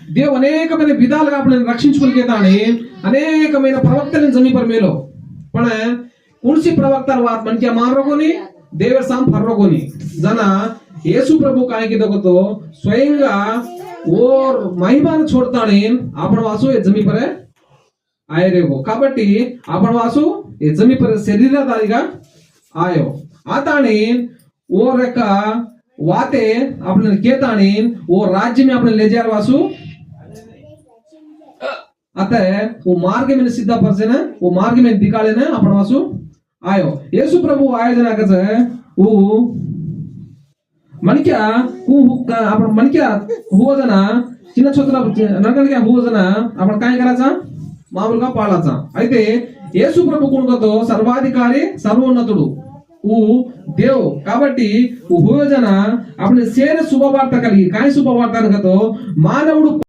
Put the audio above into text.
देव अनेकమైన విధాలుగా आपल्याला రక్షించుకునేదాని అనేకమైన ప్రవక్తలను जमी पर मेलो पण कुणसी प्रवक्ता वात मनक्या मानरोगोनी देवर साम फर्रोगोनी जना येसु प्रभु काय कीधो तो स्वयंगा और महिमान छोड़ताने आपण वासु ये जमी पर आये रेगो కాబట్టి आपण वासु ये जमी पर शरीरधारीगा आयो आताने और एक वाते आपने केताने वो राज्य में आपने ले जार वासु आता है वो मार्ग में सिद्धा परसे ना वो मार्ग में दिखाले ना अपन वासु आयो येसु प्रभु आए जना कसे वो मन क्या वो अपन मन क्या हुआ जना చిన్న చోట్ల నరకనికే हुआ जना अपन काय करायचा మామూలుగా పాలాचा అయితే యేసు ప్రభు కొనుకతో సర్వాధికారి సర్వోన్నతుడు वो देव కాబట్టి वो हुआ जना अपने शेर शुभवार्ता కలిగి काय शुभवार्ता అనగతో మానవుడు